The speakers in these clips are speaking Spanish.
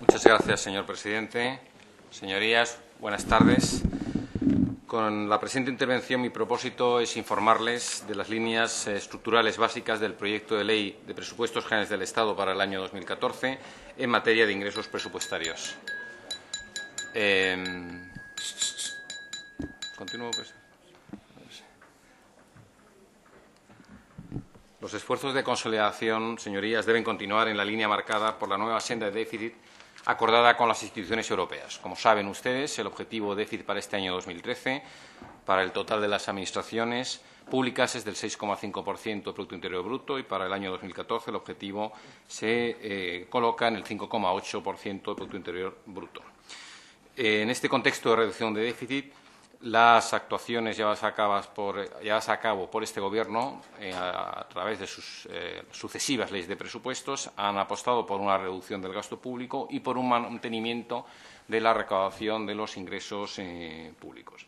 Muchas gracias, señor presidente. Señorías, buenas tardes. Con la presente intervención, mi propósito es informarles de las líneas estructurales básicas del proyecto de ley de presupuestos generales del Estado para el año 2014 en materia de ingresos presupuestarios. Continúo, pues. Los esfuerzos de consolidación, señorías, deben continuar en la línea marcada por la nueva senda de déficit acordada con las instituciones europeas. Como saben ustedes, el objetivo de déficit para este año 2013, para el total de las administraciones públicas, es del 6,5% del Producto Interior Bruto y para el año 2014 el objetivo se coloca en el 5,8% del Producto Interior Bruto. En este contexto de reducción de déficit, las actuaciones llevadas a cabo por este Gobierno a través de sus sucesivas leyes de presupuestos han apostado por una reducción del gasto público y por un mantenimiento de la recaudación de los ingresos públicos.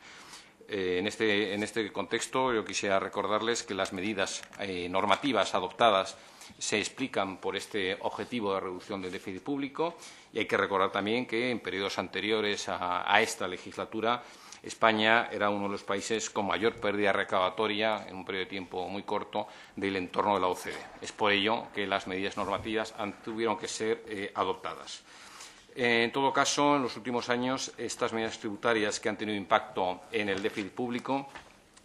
En este contexto, yo quisiera recordarles que las medidas normativas adoptadas se explican por este objetivo de reducción del déficit público y hay que recordar también que en periodos anteriores a esta legislatura España era uno de los países con mayor pérdida recaudatoria en un periodo de tiempo muy corto del entorno de la OCDE. Es por ello que las medidas normativas tuvieron que ser adoptadas. En todo caso, en los últimos años, estas medidas tributarias que han tenido impacto en el déficit público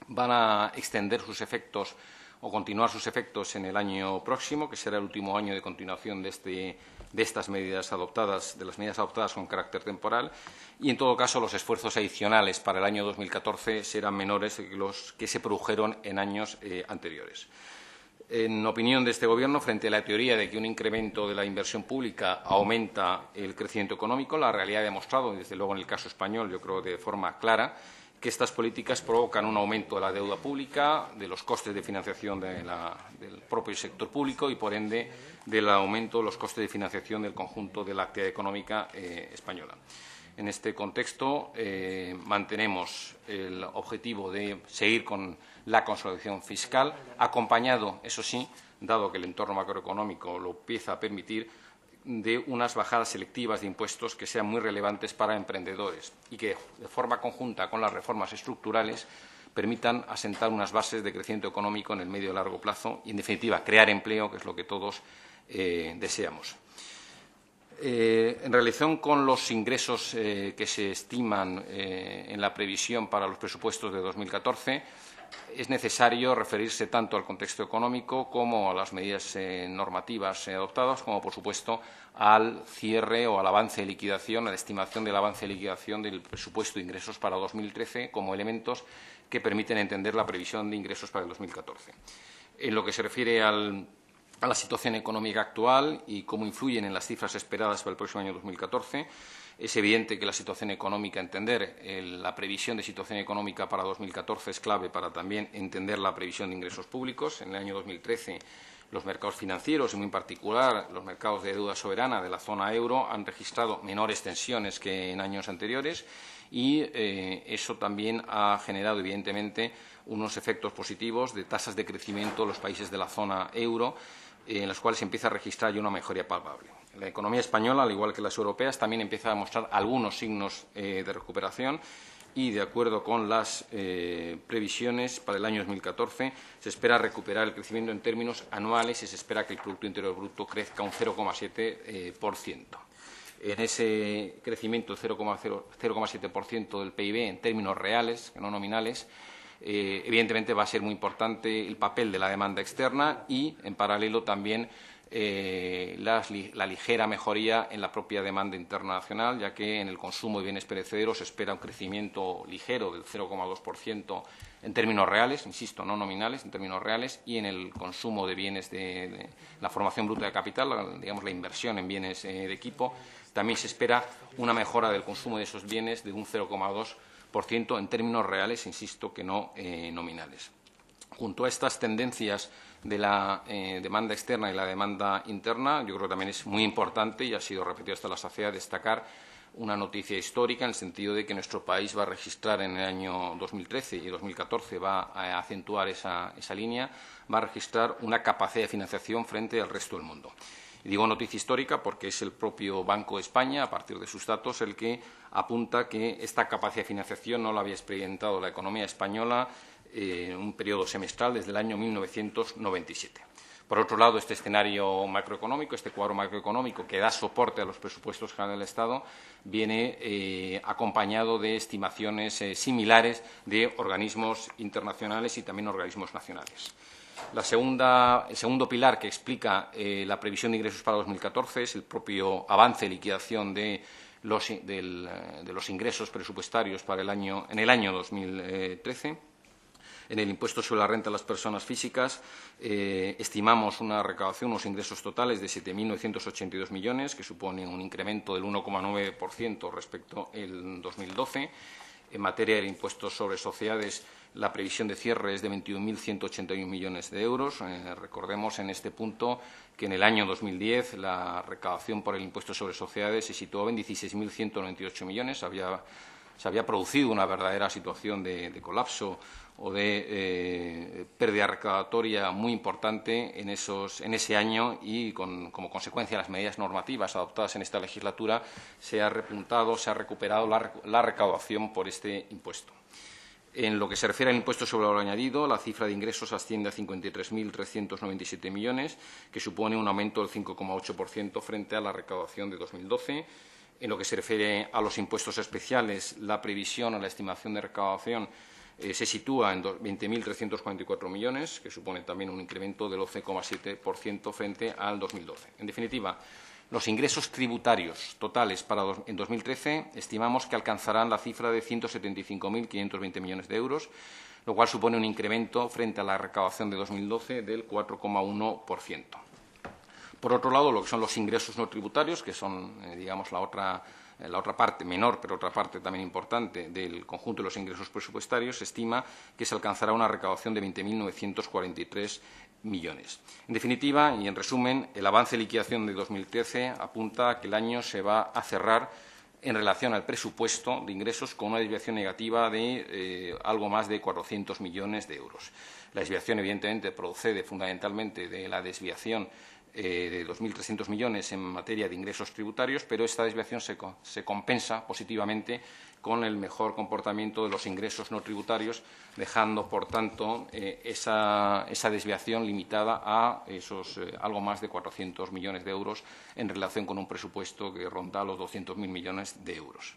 van a extender sus efectos o continuar sus efectos en el año próximo, que será el último año de continuación de estas medidas adoptadas, de las medidas adoptadas con carácter temporal, y en todo caso los esfuerzos adicionales para el año 2014 serán menores que los que se produjeron en años anteriores. En opinión de este Gobierno, frente a la teoría de que un incremento de la inversión pública aumenta el crecimiento económico, la realidad ha demostrado, desde luego en el caso español, yo creo de forma clara, que estas políticas provocan un aumento de la deuda pública, de los costes de financiación del propio sector público y, por ende, del aumento de los costes de financiación del conjunto de la actividad económica española. En este contexto, mantenemos el objetivo de seguir con la consolidación fiscal, acompañado, eso sí, dado que el entorno macroeconómico lo empieza a permitir, de unas bajadas selectivas de impuestos que sean muy relevantes para emprendedores y que, de forma conjunta con las reformas estructurales, permitan asentar unas bases de crecimiento económico en el medio y largo plazo y, en definitiva, crear empleo, que es lo que todos deseamos. En relación con los ingresos que se estiman en la previsión para los presupuestos de 2014, es necesario referirse tanto al contexto económico como a las medidas normativas adoptadas, como, por supuesto, al cierre o al avance de liquidación, a la estimación del avance de liquidación del presupuesto de ingresos para 2013 como elementos que permiten entender la previsión de ingresos para el 2014. En lo que se refiere a la situación económica actual y cómo influyen en las cifras esperadas para el próximo año 2014, es evidente que la situación económica, la previsión de situación económica para 2014 es clave para también entender la previsión de ingresos públicos. En el año 2013, los mercados financieros, y muy en particular los mercados de deuda soberana de la zona euro, han registrado menores tensiones que en años anteriores y eso también ha generado, evidentemente, unos efectos positivos de tasas de crecimiento en los países de la zona euro, en las cuales se empieza a registrar ya una mejoría palpable. La economía española, al igual que las europeas, también empieza a mostrar algunos signos de recuperación y, de acuerdo con las previsiones para el año 2014, se espera recuperar el crecimiento en términos anuales y se espera que el Producto Interior Bruto crezca un 0,7%. En ese crecimiento del 0,7% del PIB en términos reales, no nominales, evidentemente va a ser muy importante el papel de la demanda externa y, en paralelo, también la ligera mejoría en la propia demanda internacional, ya que en el consumo de bienes perecederos se espera un crecimiento ligero del 0,2% en términos reales, insisto, no nominales, en términos reales, y en el consumo de bienes de la formación bruta de capital, digamos la inversión en bienes de equipo, también se espera una mejora del consumo de esos bienes de un 0,2% en términos reales, insisto, que no nominales. Junto a estas tendencias de la demanda externa y la demanda interna, yo creo que también es muy importante, y ha sido repetido hasta la saciedad, destacar una noticia histórica en el sentido de que nuestro país va a registrar en el año 2013 y 2014 va a acentuar esa línea, va a registrar una capacidad de financiación frente al resto del mundo. Y digo noticia histórica porque es el propio Banco de España, a partir de sus datos, el que apunta que esta capacidad de financiación no la había experimentado la economía española en un periodo semestral desde el año 1997. Por otro lado, este escenario macroeconómico, este cuadro macroeconómico que da soporte a los presupuestos generales del Estado, viene acompañado de estimaciones similares de organismos internacionales y también organismos nacionales. El segundo pilar que explica la previsión de ingresos para 2014 es el propio avance de liquidación de los ingresos presupuestarios en el año 2013. En el impuesto sobre la renta de las personas físicas estimamos una recaudación, unos ingresos totales de 7.982 millones, que supone un incremento del 1,9% respecto al 2012. En materia de impuestos sobre sociedades, la previsión de cierre es de 21.181 millones de euros. Recordemos en este punto que en el año 2010 la recaudación por el impuesto sobre sociedades se situaba en 16.198 millones. Se había producido una verdadera situación de colapso o de pérdida recaudatoria muy importante en ese año y como consecuencia de las medidas normativas adoptadas en esta legislatura se ha repuntado, se ha recuperado la recaudación por este impuesto. En lo que se refiere al impuesto sobre el valor añadido, la cifra de ingresos asciende a 53.397 millones, que supone un aumento del 5,8% frente a la recaudación de 2012. En lo que se refiere a los impuestos especiales, la previsión o la estimación de recaudación se sitúa en 20.344 millones, que supone también un incremento del 11,7% frente al 2012. En definitiva, los ingresos tributarios totales en 2013 estimamos que alcanzarán la cifra de 175.520 millones de euros, lo cual supone un incremento frente a la recaudación de 2012 del 4,1%. Por otro lado, lo que son los ingresos no tributarios, que son, digamos, la otra parte menor, pero otra parte también importante del conjunto de los ingresos presupuestarios, se estima que se alcanzará una recaudación de 20.943 millones. En definitiva, y en resumen, el avance de liquidación de 2013 apunta a que el año se va a cerrar en relación al presupuesto de ingresos con una desviación negativa de algo más de 400 millones de euros. La desviación, evidentemente, procede fundamentalmente de la desviación de 2.300 millones en materia de ingresos tributarios, pero esta desviación se compensa positivamente con el mejor comportamiento de los ingresos no tributarios, dejando, por tanto, esa desviación limitada a esos algo más de 400 millones de euros en relación con un presupuesto que ronda los 200.000 millones de euros.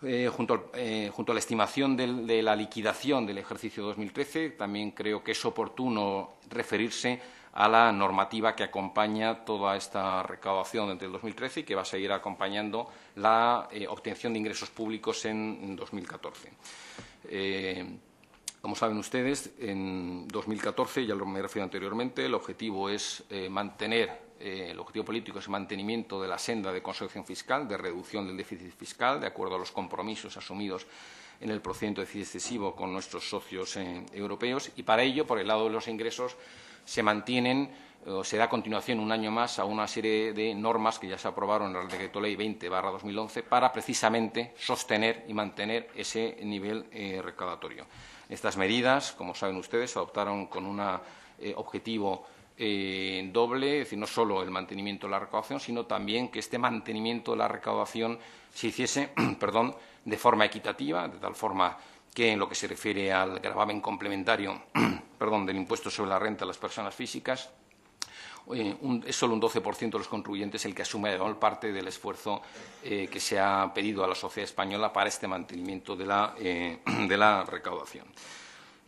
Junto a la estimación de la liquidación del ejercicio 2013, también creo que es oportuno referirse a la normativa que acompaña toda esta recaudación entre el 2013 y que va a seguir acompañando la obtención de ingresos públicos en 2014. Como saben ustedes, en 2014, ya lo me he referido anteriormente, el objetivo político es el mantenimiento de la senda de consolidación fiscal, de reducción del déficit fiscal, de acuerdo a los compromisos asumidos en el procedimiento de déficit excesivo con nuestros socios europeos, y para ello, por el lado de los ingresos, se mantienen o se da continuación un año más a una serie de normas que ya se aprobaron en el Decreto Ley 20/2011 para precisamente sostener y mantener ese nivel recaudatorio. Estas medidas, como saben ustedes, se adoptaron con un objetivo doble, es decir, no solo el mantenimiento de la recaudación, sino también que este mantenimiento de la recaudación se hiciese de forma equitativa, de tal forma que en lo que se refiere al gravamen complementario del impuesto sobre la renta de las personas físicas, es solo un 12% de los contribuyentes el que asume la mayor parte del esfuerzo que se ha pedido a la sociedad española para este mantenimiento de la recaudación.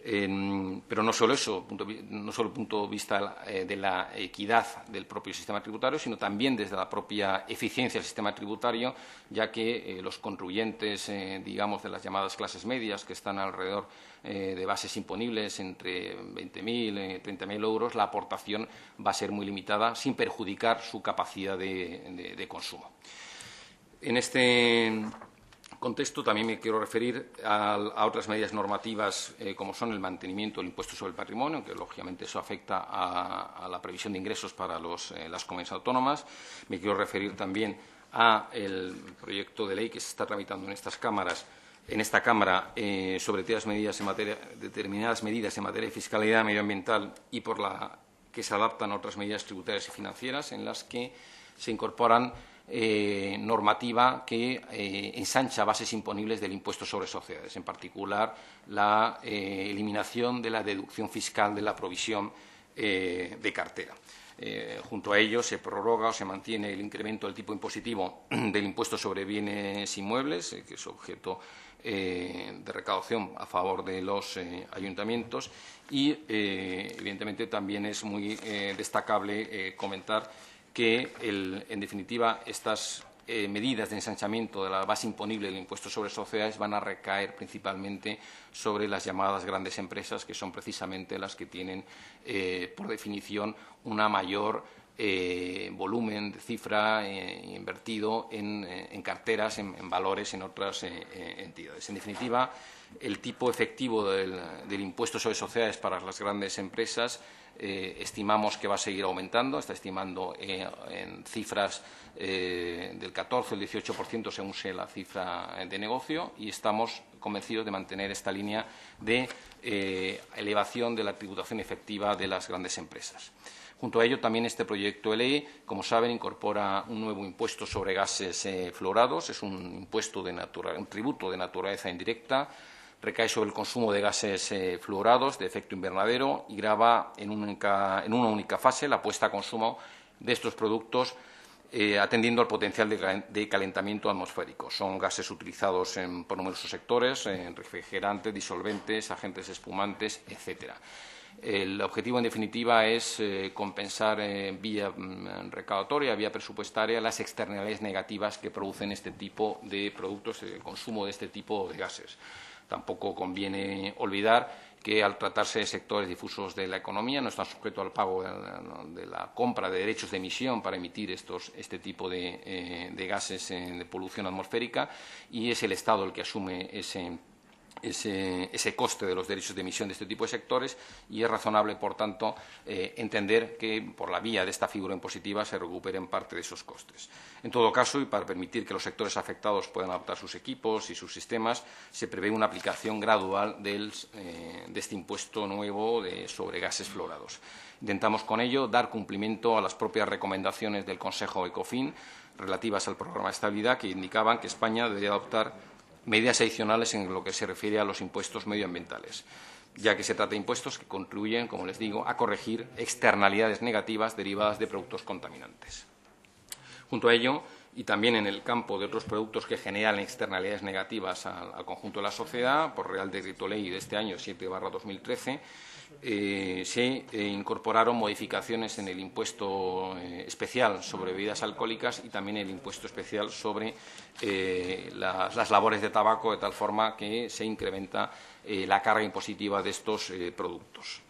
Pero no solo eso, no solo el punto de vista de la equidad del propio sistema tributario, sino también desde la propia eficiencia del sistema tributario, ya que los contribuyentes, digamos, de las llamadas clases medias, que están alrededor de bases imponibles entre 20.000 y 30.000 euros, la aportación va a ser muy limitada, sin perjudicar su capacidad de consumo. En este contexto también me quiero referir a otras medidas normativas como son el mantenimiento del impuesto sobre el patrimonio, que lógicamente eso afecta a la previsión de ingresos para las comunidades autónomas. Me quiero referir también al proyecto de ley que se está tramitando en esta Cámara sobre determinadas medidas en materia de fiscalidad medioambiental y por la que se adaptan a otras medidas tributarias y financieras en las que se incorporan normativa que ensancha bases imponibles del impuesto sobre sociedades, en particular la eliminación de la deducción fiscal de la provisión de cartera. Junto a ello, se prorroga o se mantiene el incremento del tipo impositivo del impuesto sobre bienes inmuebles, que es objeto de recaudación a favor de los ayuntamientos y, evidentemente, también es muy destacable comentar que, en definitiva, estas medidas de ensanchamiento de la base imponible del impuesto sobre sociedades van a recaer principalmente sobre las llamadas grandes empresas, que son precisamente las que tienen, por definición, una mayor volumen de cifra invertido en carteras, en valores, en otras entidades. En definitiva, el tipo efectivo del impuesto sobre sociedades para las grandes empresas estimamos que va a seguir aumentando, está estimando en cifras del 14 o el 18% según sea la cifra de negocio, y estamos convencidos de mantener esta línea de elevación de la tributación efectiva de las grandes empresas. Junto a ello, también este proyecto de ley, como saben, incorpora un nuevo impuesto sobre gases fluorados. Es un tributo de naturaleza indirecta, recae sobre el consumo de gases fluorados de efecto invernadero y grava en una única fase la puesta a consumo de estos productos, atendiendo al potencial de calentamiento atmosférico. Son gases utilizados por numerosos sectores, en refrigerantes, disolventes, agentes espumantes, etcétera. El objetivo, en definitiva, es compensar vía recaudatoria, vía presupuestaria, las externalidades negativas que producen este tipo de productos, el consumo de este tipo de gases. Tampoco conviene olvidar que, al tratarse de sectores difusos de la economía, no están sujetos al pago de la compra de derechos de emisión para emitir este tipo de gases de polución atmosférica, y es el Estado el que asume ese coste de los derechos de emisión de este tipo de sectores, y es razonable, por tanto, entender que, por la vía de esta figura impositiva, se recuperen parte de esos costes. En todo caso, y para permitir que los sectores afectados puedan adaptar sus equipos y sus sistemas, se prevé una aplicación gradual de este impuesto nuevo sobre gases fluorados. Intentamos, con ello, dar cumplimiento a las propias recomendaciones del Consejo ECOFIN relativas al programa de estabilidad, que indicaban que España debería adoptar medidas adicionales en lo que se refiere a los impuestos medioambientales, ya que se trata de impuestos que contribuyen, como les digo, a corregir externalidades negativas derivadas de productos contaminantes. Junto a ello, y también en el campo de otros productos que generan externalidades negativas al conjunto de la sociedad, por Real Decreto Ley de este año 7/2013, se incorporaron modificaciones en el impuesto especial sobre bebidas alcohólicas y también el impuesto especial sobre las labores de tabaco, de tal forma que se incrementa la carga impositiva de estos productos.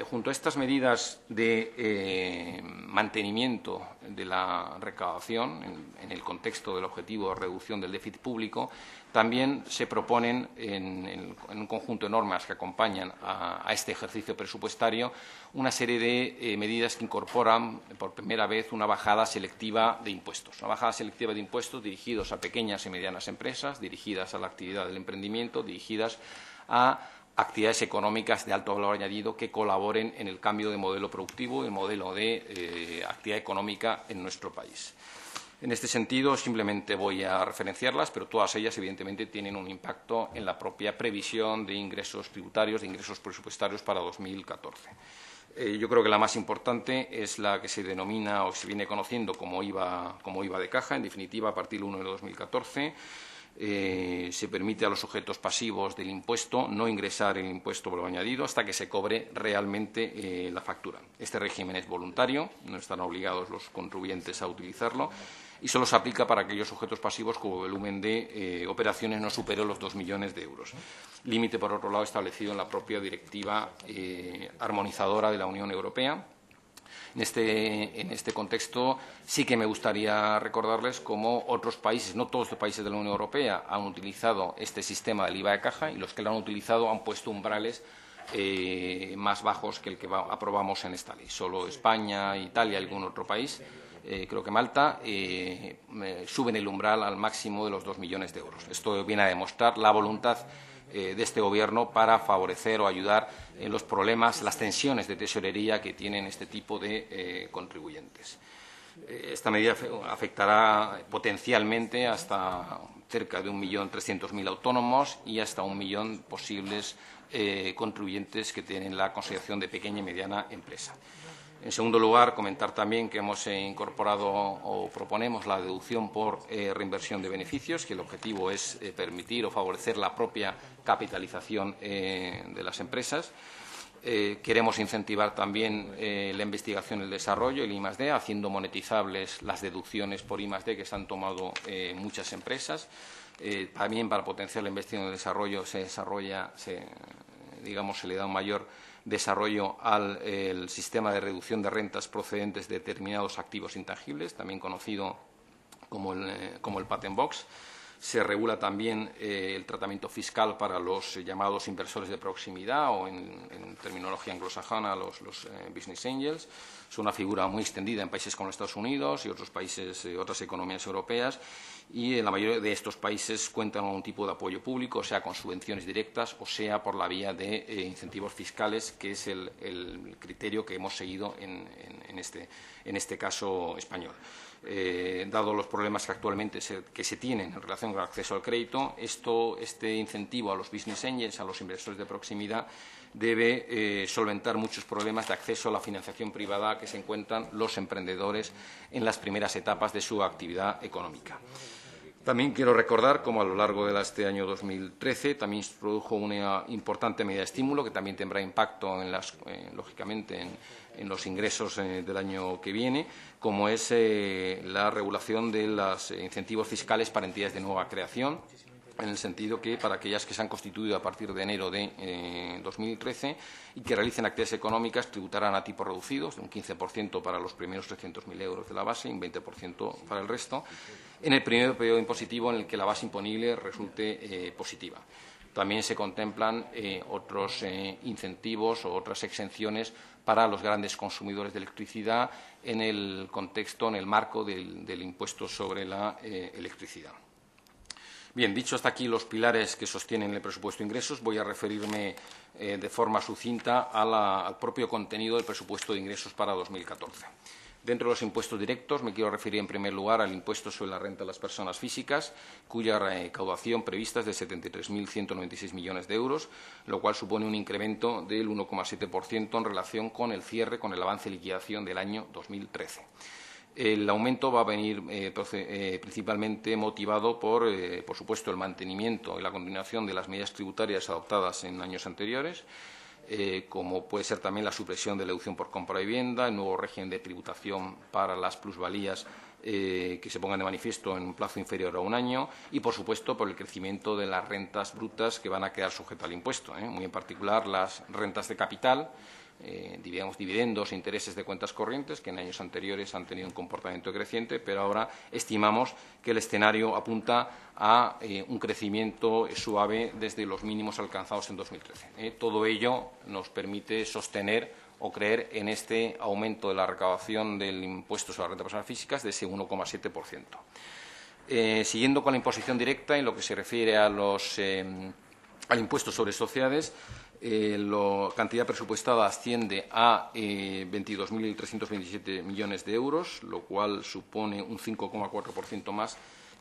Junto a estas medidas de mantenimiento de la recaudación en el contexto del objetivo de reducción del déficit público, también se proponen, en un conjunto de normas que acompañan a este ejercicio presupuestario, una serie de medidas que incorporan por primera vez una bajada selectiva de impuestos. Una bajada selectiva de impuestos dirigidos a pequeñas y medianas empresas, dirigidas a la actividad del emprendimiento, dirigidas a actividades económicas de alto valor añadido que colaboren en el cambio de modelo productivo y el modelo de actividad económica en nuestro país. En este sentido, simplemente voy a referenciarlas, pero todas ellas, evidentemente, tienen un impacto en la propia previsión de ingresos tributarios, de ingresos presupuestarios para 2014. Yo creo que la más importante es la que se denomina o se viene conociendo como IVA de caja. En definitiva, a partir del 1 de 2014, se permite a los sujetos pasivos del impuesto no ingresar el impuesto por valor añadido hasta que se cobre realmente la factura. Este régimen es voluntario, no están obligados los contribuyentes a utilizarlo, y solo se aplica para aquellos sujetos pasivos cuyo volumen de operaciones no supere los 2 millones de euros. Límite, por otro lado, establecido en la propia directiva armonizadora de la Unión Europea. En este contexto, sí que me gustaría recordarles cómo otros países, no todos los países de la Unión Europea, han utilizado este sistema del IVA de caja, y los que lo han utilizado han puesto umbrales más bajos que el que aprobamos en esta ley. Solo España, Italia y algún otro país, creo que Malta, suben el umbral al máximo de los 2 millones de euros. Esto viene a demostrar la voluntad de este Gobierno para favorecer o ayudar en los problemas, las tensiones de tesorería que tienen este tipo de contribuyentes. Esta medida afectará potencialmente hasta cerca de 1.300.000 autónomos y hasta 1 millón posibles contribuyentes que tienen la consideración de pequeña y mediana empresa. En segundo lugar, comentar también que hemos incorporado o proponemos la deducción por reinversión de beneficios, que el objetivo es permitir o favorecer la propia capitalización de las empresas. Queremos incentivar también la investigación y el desarrollo, el I+D, haciendo monetizables las deducciones por I+D que se han tomado muchas empresas. También para potenciar la investigación y el desarrollo se le da un mayor desarrollo al sistema de reducción de rentas procedentes de determinados activos intangibles, también conocido como el Patent Box. Se regula también el tratamiento fiscal para los llamados inversores de proximidad o, en terminología anglosajona, los business angels. Es una figura muy extendida en países como los Estados Unidos y otros países, otras economías europeas, y en la mayoría de estos países cuentan con un tipo de apoyo público, sea con subvenciones directas o sea por la vía de incentivos fiscales, que es el criterio que hemos seguido en este caso español. Dado los problemas que actualmente se tienen en relación con el acceso al crédito, este incentivo a los business angels, a los inversores de proximidad, debe solventar muchos problemas de acceso a la financiación privada que se encuentran los emprendedores en las primeras etapas de su actividad económica. También quiero recordar cómo a lo largo de este año 2013 también se produjo una importante medida de estímulo que también tendrá impacto, lógicamente, en los ingresos del año que viene, como es la regulación de los incentivos fiscales para entidades de nueva creación, en el sentido que para aquellas que se han constituido a partir de enero de 2013 y que realicen actividades económicas tributarán a tipos reducidos, de un 15% para los primeros 300.000 euros de la base y un 20% para el resto, en el primer periodo impositivo en el que la base imponible resulte positiva. También se contemplan otros incentivos o otras exenciones para los grandes consumidores de electricidad en el contexto, en el marco del impuesto sobre la electricidad. Bien, dicho hasta aquí los pilares que sostienen el presupuesto de ingresos, voy a referirme de forma sucinta al propio contenido del presupuesto de ingresos para 2014. Dentro de los impuestos directos me quiero referir en primer lugar al impuesto sobre la renta de las personas físicas, cuya recaudación prevista es de 73.196 millones de euros, lo cual supone un incremento del 1,7% en relación con el cierre, con el avance de liquidación del año 2013. El aumento va a venir principalmente motivado por supuesto, el mantenimiento y la continuación de las medidas tributarias adoptadas en años anteriores, como puede ser también la supresión de la deducción por compra de vivienda, el nuevo régimen de tributación para las plusvalías que se pongan de manifiesto en un plazo inferior a un año y, por supuesto, por el crecimiento de las rentas brutas que van a quedar sujetas al impuesto, muy en particular las rentas de capital, digamos, dividendos e intereses de cuentas corrientes, que en años anteriores han tenido un comportamiento creciente, pero ahora estimamos que el escenario apunta a un crecimiento suave desde los mínimos alcanzados en 2013. Todo ello nos permite sostener o creer en este aumento de la recaudación del impuesto sobre la renta de personas físicas de ese 1,7%. Siguiendo con la imposición directa, en lo que se refiere al impuesto sobre sociedades, la cantidad presupuestada asciende a 22.327 millones de euros, lo cual supone un 5,4% más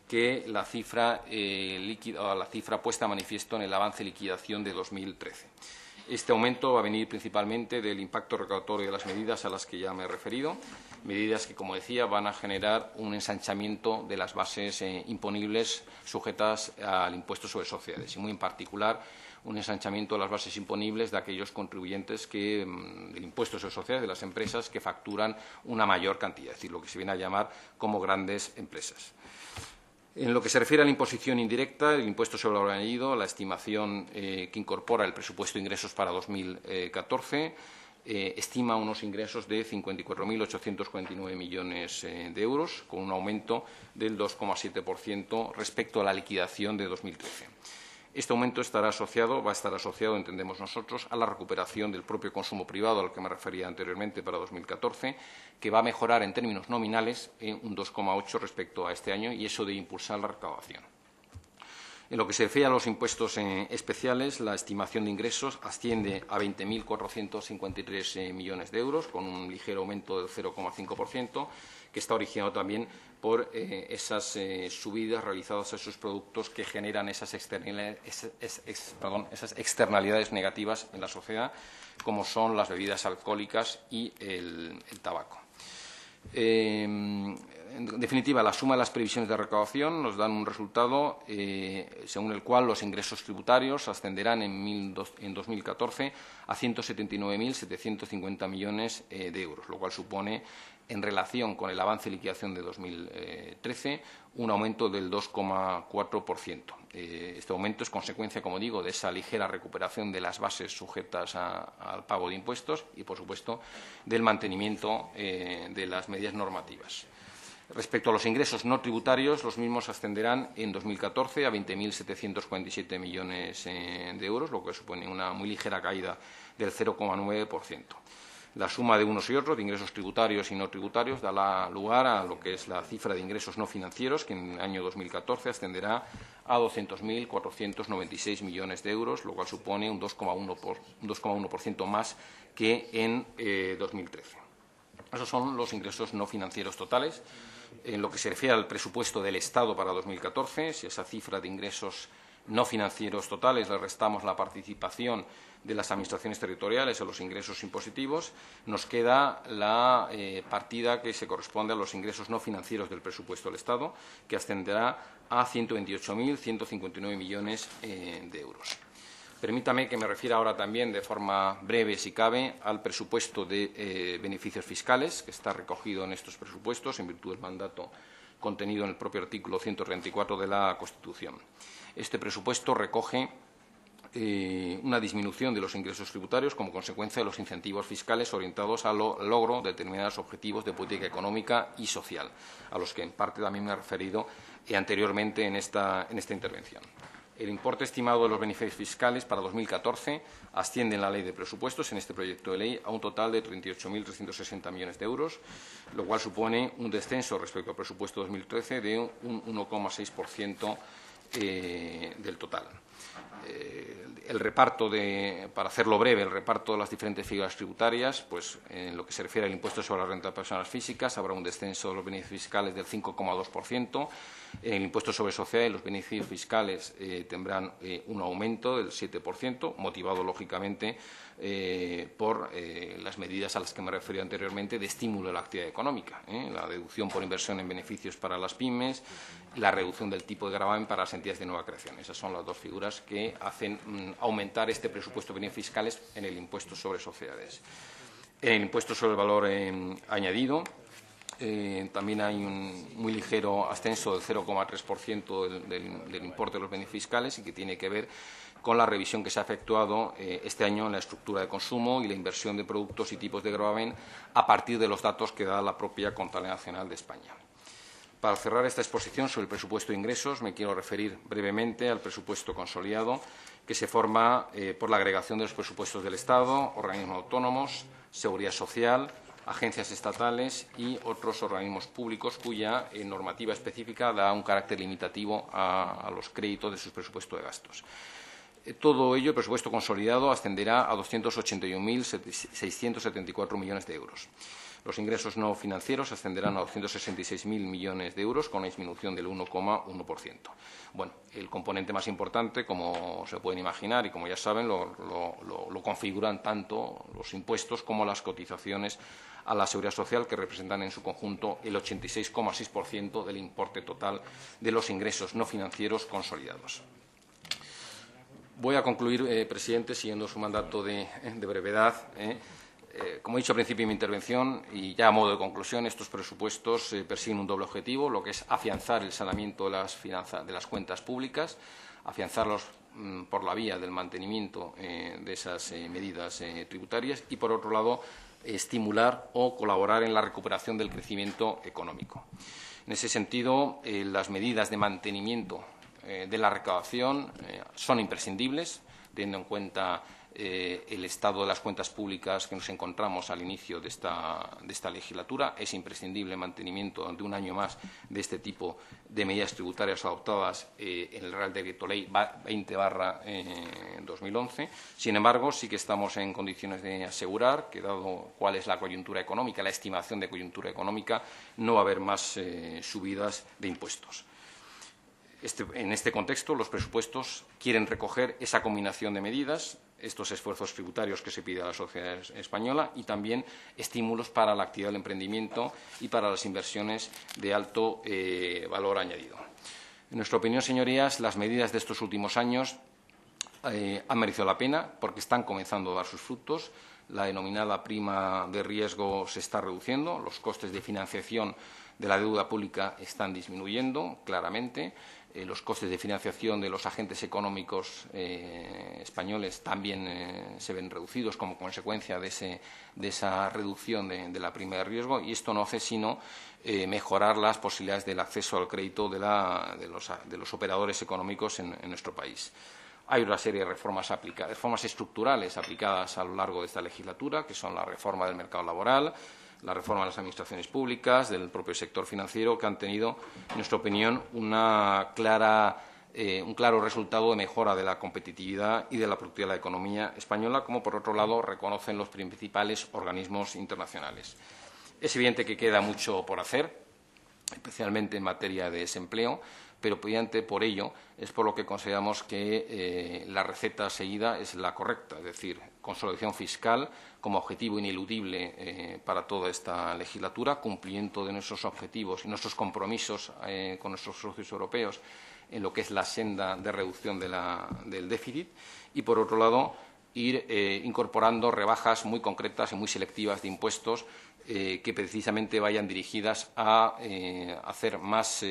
que la cifra puesta a manifiesto en el avance de liquidación de 2013. Este aumento va a venir principalmente del impacto recaudatorio de las medidas a las que ya me he referido, medidas que, como decía, van a generar un ensanchamiento de las bases imponibles sujetas al impuesto sobre sociedades y, muy en particular, un ensanchamiento de las bases imponibles de aquellos contribuyentes del impuesto sobre sociedades, de las empresas que facturan una mayor cantidad, es decir, lo que se viene a llamar como grandes empresas. En lo que se refiere a la imposición indirecta, el impuesto sobre el valor añadido, la estimación que incorpora el presupuesto de ingresos para 2014 estima unos ingresos de 54.849 millones de euros, con un aumento del 2,7% respecto a la liquidación de 2013. Este aumento va a estar asociado, entendemos nosotros, a la recuperación del propio consumo privado, al que me refería anteriormente, para 2014, que va a mejorar en términos nominales un 2,8% respecto a este año, y eso debe impulsar la recaudación. En lo que se refiere a los impuestos especiales, la estimación de ingresos asciende a 20.453 millones de euros, con un ligero aumento del 0,5%, que está originado también por esas subidas realizadas a esos productos que generan esas externalidades negativas en la sociedad, como son las bebidas alcohólicas y el tabaco. En definitiva, la suma de las previsiones de recaudación nos dan un resultado según el cual los ingresos tributarios ascenderán en 2014 a 179.750 millones de euros, lo cual supone, en relación con el avance de liquidación de 2013, un aumento del 2,4%. Este aumento es consecuencia, como digo, de esa ligera recuperación de las bases sujetas al pago de impuestos y, por supuesto, del mantenimiento de las medidas normativas. Respecto a los ingresos no tributarios, los mismos ascenderán en 2014 a 20.747 millones de euros, lo que supone una muy ligera caída del 0,9%. La suma de unos y otros, de ingresos tributarios y no tributarios, da lugar a lo que es la cifra de ingresos no financieros, que en el año 2014 ascenderá a 200.496 millones de euros, lo cual supone un 2,1% más que en 2013. Esos son los ingresos no financieros totales. En lo que se refiere al presupuesto del Estado para 2014, si a esa cifra de ingresos no financieros totales le restamos la participación de las administraciones territoriales en los ingresos impositivos, nos queda la partida que se corresponde a los ingresos no financieros del presupuesto del Estado, que ascenderá a 128.159 millones de euros. Permítame que me refiera ahora también, de forma breve, si cabe, al presupuesto de beneficios fiscales, que está recogido en estos presupuestos en virtud del mandato contenido en el propio artículo 134 de la Constitución. Este presupuesto recoge una disminución de los ingresos tributarios como consecuencia de los incentivos fiscales orientados al logro de determinados objetivos de política económica y social, a los que en parte también me he referido anteriormente en esta intervención. El importe estimado de los beneficios fiscales para 2014 asciende en la Ley de Presupuestos, en este proyecto de ley, a un total de 38.360 millones de euros, lo cual supone un descenso respecto al presupuesto 2013 de un 1,6% del total. El reparto para hacerlo breve, el reparto de las diferentes figuras tributarias, pues en lo que se refiere al impuesto sobre la renta de personas físicas, habrá un descenso de los beneficios fiscales del 5,2%. En el impuesto sobre sociedades, los beneficios fiscales tendrán un aumento del 7%, motivado lógicamente por las medidas a las que me referí anteriormente de estímulo de la actividad económica, la deducción por inversión en beneficios para las pymes, la reducción del tipo de gravamen para las entidades de nueva creación. Esas son las dos figuras que hacen aumentar este presupuesto de beneficios fiscales en el impuesto sobre sociedades. En el impuesto sobre el valor añadido, también hay un muy ligero ascenso del 0,3% del importe de los beneficios fiscales y que tiene que ver con la revisión que se ha efectuado este año en la estructura de consumo y la inversión de productos y tipos de gravamen a partir de los datos que da la propia Contabilidad Nacional de España. Para cerrar esta exposición sobre el presupuesto de ingresos, me quiero referir brevemente al presupuesto consolidado, que se forma por la agregación de los presupuestos del Estado, organismos autónomos, seguridad social, agencias estatales y otros organismos públicos cuya normativa específica da un carácter limitativo a los créditos de sus presupuestos de gastos. Todo ello, el presupuesto consolidado, ascenderá a 281.674 millones de euros. Los ingresos no financieros ascenderán a 266.000 millones de euros, con una disminución del 1,1%. Bueno, el componente más importante, como se pueden imaginar y como ya saben, lo configuran tanto los impuestos como las cotizaciones a la Seguridad Social, que representan en su conjunto el 86,6% del importe total de los ingresos no financieros consolidados. Voy a concluir, presidente, siguiendo su mandato de brevedad. Como he dicho al principio de mi intervención, y ya a modo de conclusión, estos presupuestos persiguen un doble objetivo, lo que es afianzar el saneamiento de las cuentas públicas, afianzarlos por la vía del mantenimiento de esas medidas tributarias y, por otro lado, estimular o colaborar en la recuperación del crecimiento económico. En ese sentido, las medidas de mantenimiento de la recaudación son imprescindibles, teniendo en cuenta el estado de las cuentas públicas que nos encontramos al inicio de esta legislatura. Es imprescindible el mantenimiento de un año más de este tipo de medidas tributarias adoptadas en el Real Decreto Ley 20/2011. Sin embargo, sí que estamos en condiciones de asegurar que, dado cuál es la coyuntura económica, la estimación de coyuntura económica, no va a haber más subidas de impuestos. En este contexto, los presupuestos quieren recoger esa combinación de medidas, estos esfuerzos tributarios que se pide a la sociedad española y también estímulos para la actividad del emprendimiento y para las inversiones de alto valor añadido. En nuestra opinión, señorías, las medidas de estos últimos años han merecido la pena porque están comenzando a dar sus frutos. La denominada prima de riesgo se está reduciendo, los costes de financiación de la deuda pública están disminuyendo claramente, los costes de financiación de los agentes económicos españoles también se ven reducidos como consecuencia de esa reducción de la prima de riesgo, y esto no hace sino mejorar las posibilidades del acceso al crédito de los operadores económicos en nuestro país. Hay una serie de reformas estructurales aplicadas a lo largo de esta legislatura, que son la reforma del mercado laboral, la reforma de las administraciones públicas, del propio sector financiero, que han tenido, en nuestra opinión, un claro resultado de mejora de la competitividad y de la productividad de la economía española, como, por otro lado, reconocen los principales organismos internacionales. Es evidente que queda mucho por hacer, especialmente en materia de desempleo, pero precisamente por ello es por lo que consideramos que la receta seguida es la correcta, es decir, consolidación fiscal como objetivo ineludible para toda esta legislatura, cumplimiento de nuestros objetivos y nuestros compromisos con nuestros socios europeos en lo que es la senda de reducción del déficit y, por otro lado, ir incorporando rebajas muy concretas y muy selectivas de impuestos que precisamente vayan dirigidas a hacer más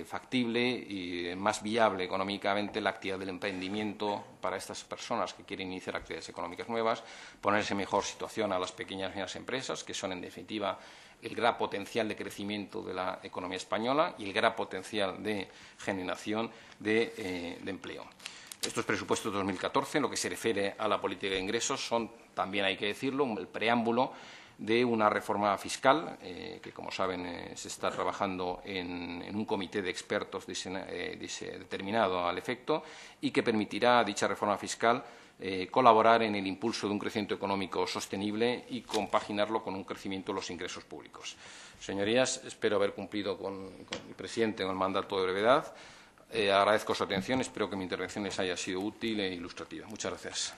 factible y más viable económicamente la actividad del emprendimiento para estas personas que quieren iniciar actividades económicas nuevas, ponerse en mejor situación a las pequeñas y medianas empresas, que son, en definitiva, el gran potencial de crecimiento de la economía española y el gran potencial de generación de empleo. Estos presupuestos de 2014, en lo que se refiere a la política de ingresos, son, también hay que decirlo, el preámbulo de una reforma fiscal que, como saben, se está trabajando en un comité de expertos determinado al efecto y que permitirá a dicha reforma fiscal colaborar en el impulso de un crecimiento económico sostenible y compaginarlo con un crecimiento de los ingresos públicos. Señorías, espero haber cumplido con el presidente en el mandato de brevedad. Agradezco su atención. Espero que mi intervención les haya sido útil e ilustrativa. Muchas gracias.